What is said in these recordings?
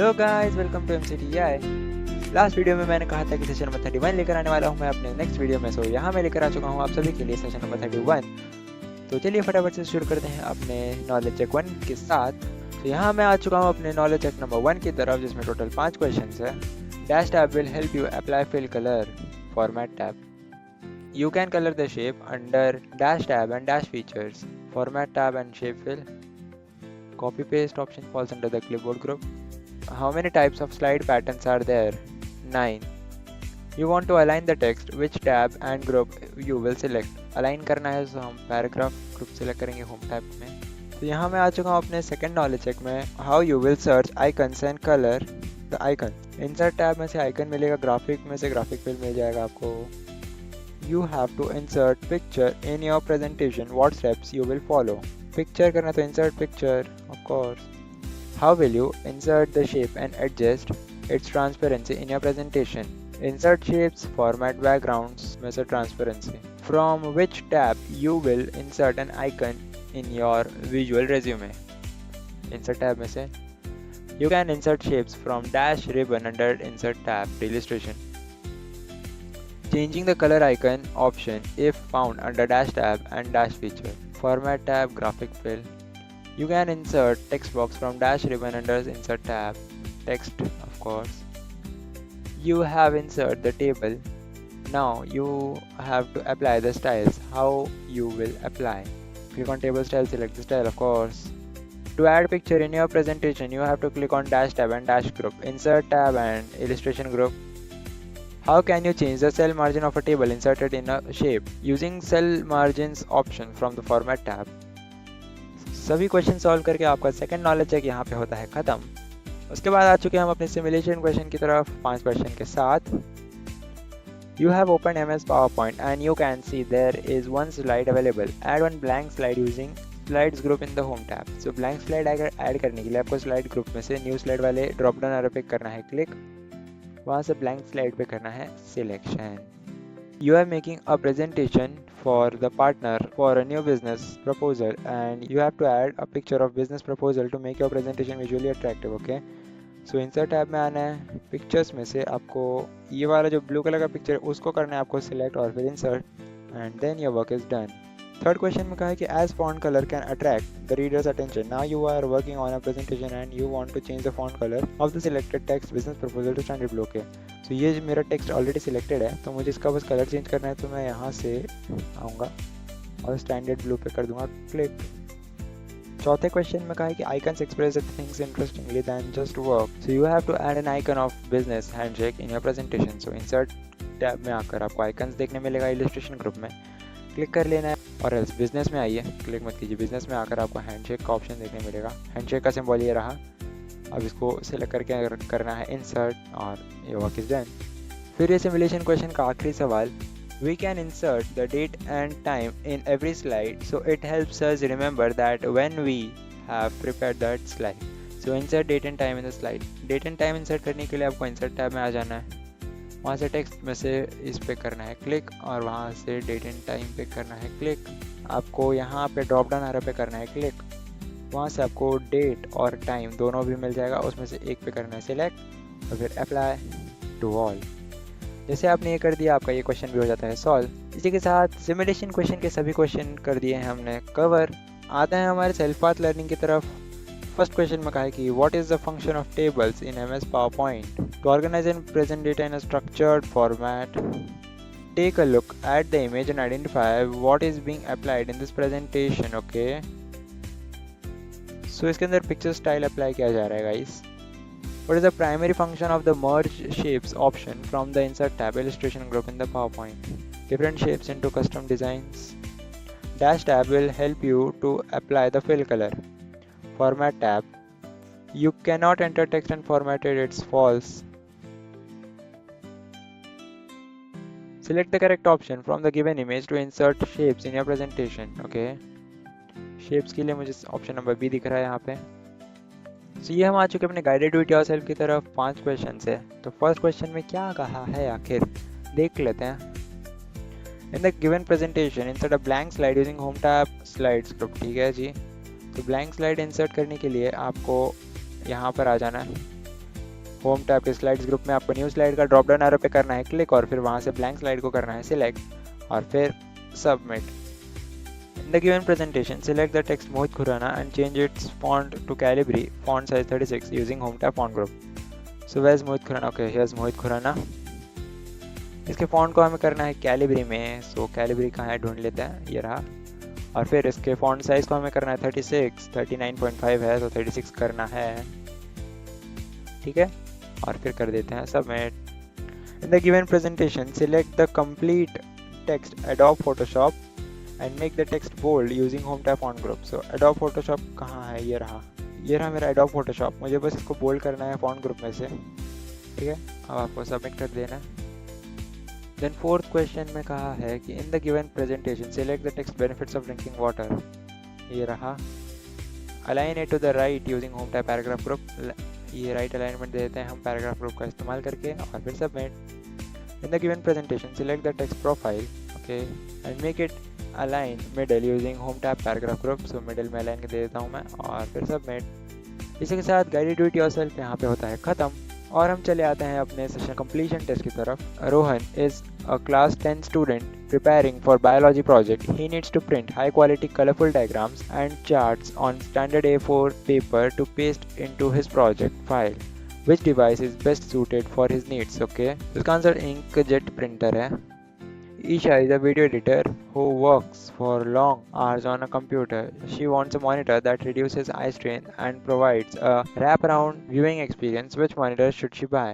Hello guys, welcome to MCTI। Last video में मैंने कहा था कि सेशन नंबर 31 लेकर आने वाला हूं मैं अपने नेक्स्ट वीडियो में। सो यहाँ मैं लेकर आ चुका हूं आप सभी के लिए सेशन नंबर 31। तो चलिए फटाफट से शुरू करते हैं अपने नॉलेज चेक 1 के साथ। तो यहाँ मैं आ चुका हूँ अपने नॉलेज चेक नंबर 1 की तरफ, जिसमें टोटल 5 क्वेश्चन है। Dash tab will help you apply fill colour format tab. You can color the shape under dash tab and dash features. Format tab and shape fill. Copy paste option falls under the clipboard group. How many types of slide patterns are there? 9. You want to align the text. Which tab and group you will select? Align करना है तो हम paragraph group select करेंगे home tab में। तो यहाँ मैं आ चुका हूँ अपने second knowledge check में। How you will search icons and color the icon. Insert tab में से icon मिलेगा, graphic में से graphic fill मिल जाएगा आपको। You have to insert picture in your presentation. What steps you will follow? Picture करना तो insert picture, of course. How will you insert the shape and adjust its transparency in your presentation? Insert shapes, format backgrounds में से transparency. From which tab you will insert an icon in your visual resume? Insert tab में से. You can insert shapes from dash ribbon under insert tab to illustration. Changing the color icon option if found under dash tab and dash feature. Format tab, graphic fill. You can insert text box from dash ribbon under insert tab. Text, of course. You have insert the table. Now you have to apply the styles. How you will apply? Click on table style, select the style, of course. To add picture in your presentation, you have to click on dash tab and dash group. Insert tab and illustration group. How can you change the cell margin of a table inserted in a shape? Using cell margins option from the format tab. सभी question solve करके आपका second knowledge check यहाँ पे होता है खत्म। उसके बाद आ चुके हैं हम अपने सिमुलेशन क्वेश्चन की तरफ 5 क्वेश्चन के साथ। You have opened MS PowerPoint and you can see there is one slide available. Add one blank slide using slides group in the home tab. So blank slide add करने के लिए आपको slide group में से new slide वाले drop down arrow पे करना है क्लिक। वहाँ से ब्लैंक स्लाइड पे करना है selection. You are making a presentation for the partner for a new business proposal and you have to add a picture of business proposal to make your presentation visually attractive, okay? So insert tab में आना है, pictures में से आपको ये वाला जो blue colour का पिक्चर है उसको करना है आपको सिलेक्ट और फिर insert and then your work is done. Third question में कहा है कि as font color can attract the reader's attention. Now you are working on a presentation and you want to change the font color of the selected text business proposal to standard blue. Okay. So ये मेरा text already selected है तो मुझे इसका बस colour change करना है, तो मैं यहाँ से आऊँगा और स्टैंडर्ड ब्लू पे कर दूंगा क्लिक। चौथे क्वेश्चन में कहा है कि icons express things interestingly than just work. So you have to add an icon of business handshake in your presentation. So insert tab में आकर आपको आइकन्स देखने मिलेगा इलस्ट्रेशन ग्रुप में, क्लिक कर लेना है और एल्स बिजनेस में आइए, क्लिक मत कीजिए, बिजनेस में आकर आपको हैंडशेक का ऑप्शन देखने मिलेगा. हैंडशेक का सिंबल ये रहा, अब इसको सिलेक्ट करके करना है इंसर्ट और ये वर्क इज डन. फिर ये सिमुलेशन क्वेश्चन का आखिरी सवाल, we can insert the date and time in every slide so it helps us remember that when we have prepared that slide. So insert date and time in the slide. Date and time insert करने के लिए आपको insert tab में आ जाना है, वहाँ से text में से इस पे करना है क्लिक और वहाँ से डेट एंड टाइम पे करना है क्लिक. आपको यहाँ पे ड्रॉप डाउन एरो पे करना है क्लिक, वहाँ से आपको डेट और टाइम दोनों भी मिल जाएगा, उसमें से एक पे करना है सिलेक्ट और फिर अप्लाई टू ऑल. जैसे आपने ये कर दिया आपका ये क्वेश्चन भी हो जाता है सॉल्व. इसी के साथ सिमुलेशन क्वेश्चन के सभी क्वेश्चन कर दिए हैं हमने कवर. आते हैं हमारे सेल्फ पाथ लर्निंग की तरफ. फर्स्ट क्वेश्चन में कहा है कि what is the function of tables in MS PowerPoint to organise and present data in a structured format. Take a look at the image and identify what is being applied in this presentation. Okay, so इसके अंदर picture style apply किया जा रहा है guys. What is the primary function of the merge shapes option from the insert tab illustration group in the PowerPoint? Different shapes into custom designs. Dash tab will help you to apply the fill color. Format tab. You cannot enter text and format it, it's false. Select the correct option from the given image to insert shapes in your presentation. Okay. Shapes के लिए मुझे option number B दिख रहा है यहाँ पे. So, ये हम आ चुके अपने गाइडेड डू इट योरसेल्फ की तरफ. 5 क्वेश्चन है. तो फर्स्ट क्वेश्चन में क्या कहा है आखिर देख लेते हैं. इन the given presentation insert a blank slide using home tab slides group. ठीक है जी. तो ब्लैंक स्लाइड इंसर्ट करने के लिए आपको यहाँ पर आ जाना है. होम टैब के स्लाइड्स ग्रुप में आपको न्यू स्लाइड का ड्रॉप डाउन एरो पे करना है क्लिक और फिर वहाँ से ब्लैंक स्लाइड को करना है सिलेक्ट और फिर submit. In the given presentation, select the text Mohit Khurana and change its font to Calibri, font size 36 using home tab font group. So where's Mohit Khurana? Okay, here's Mohit Khurana. इसके font को हमें करना है Calibri में, सो Calibri कहाँ है ढूंढ लेते हैं, ये रहा। और फिर इसके फॉन्ट साइज को हमें करना है 36, 39.5 है तो 36 करना है, ठीक है। और फिर कर देते हैं submit. In the given presentation select the complete text Adobe Photoshop and make the text bold using home tab font group. So Adobe Photoshop कहाँ है, ये रहा मेरा Adobe Photoshop। मुझे बस इसको बोल्ड करना है फॉन्ट ग्रुप में से, ठीक है। अब आपको सबमिट कर देना। देन फोर्थ क्वेश्चन में कहा है कि in the given presentation select the text benefits of drinking water, ये रहा। Align it to the right using home tab paragraph group, ये राइट अलाइनमेंट दे देते हैं हम पैराग्राफ ग्रुप का इस्तेमाल करके और फिर submit. In the given presentation select the text profile, okay, and make it align middle using home tab paragraph group, so middle में अलाइन के दे देता हूँ मैं और फिर सबमिट। इसी के साथ गाइडेड डू इट योरसेल्फ यहाँ पे होता है ख़त्म और हम चले आते हैं अपने सेशन कंप्लीशन टेस्ट की तरफ। Rohan is a class 10 student preparing for biology project. He needs to print high quality colorful diagrams and charts on standard A4 paper to paste into his project file. Which device is best suited for his needs? Okay, इसका answer inkjet printer है। Isha is a video editor who works for long hours on a computer. She wants a monitor that reduces eye strain and provides a wraparound viewing experience. Which monitor should she buy?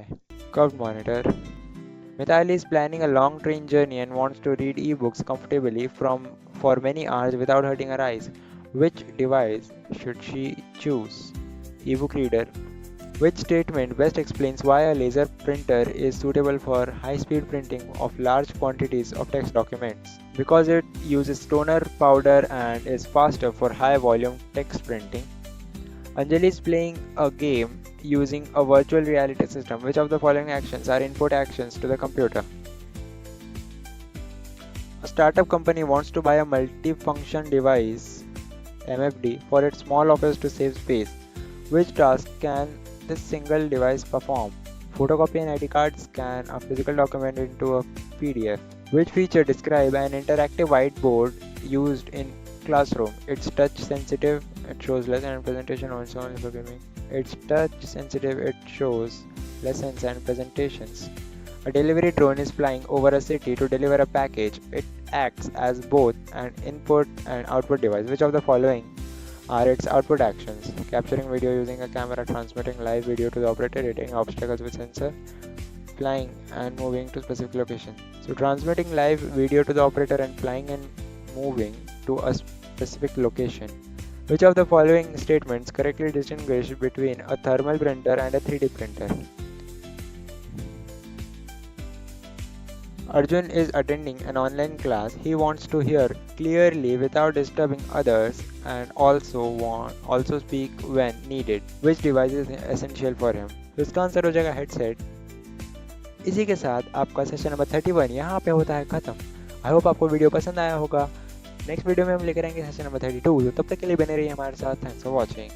Curved monitor. Mithali is planning a long train journey and wants to read ebooks comfortably for many hours without hurting her eyes. Which device should she choose? Ebook reader. Which statement best explains why a laser printer is suitable for high-speed printing of large quantities of text documents? Because it uses toner powder and is faster for high-volume text printing. Anjali is playing a game using a virtual reality system. Which of the following actions are input actions to the computer? A startup company wants to buy a multifunction device MFD for its small office to save space. Which task can this single device perform? Photocopy an ID card, scan a physical document into a PDF. Which feature describe an interactive whiteboard used in classroom? It's touch sensitive, it shows lesson and presentation also only for gaming. It's touch sensitive, it shows lessons and presentations. A delivery drone is flying over a city to deliver a package. It acts as both an input and output device. Which of the following are its output actions? Capturing video using a camera, transmitting live video to the operator, hitting obstacles with sensor, flying and moving to specific location. So transmitting live video to the operator and flying and moving to a specific location. Which of the following statements correctly distinguish between a thermal printer and a 3D printer? Arjun is attending an online class. He wants to hear clearly without disturbing others and also speak when needed. Which device is essential for him? तो इसका answer हो जाएगा headset. इसी के साथ आपका session number 31 यहाँ पे होता है खत्म। आई होप आपको वीडियो पसंद आया होगा। नेक्स्ट वीडियो में हम लेकर आएंगे सेशन नंबर 32, तो तब तक के लिए बने रहिए हमारे साथ। Thanks for watching.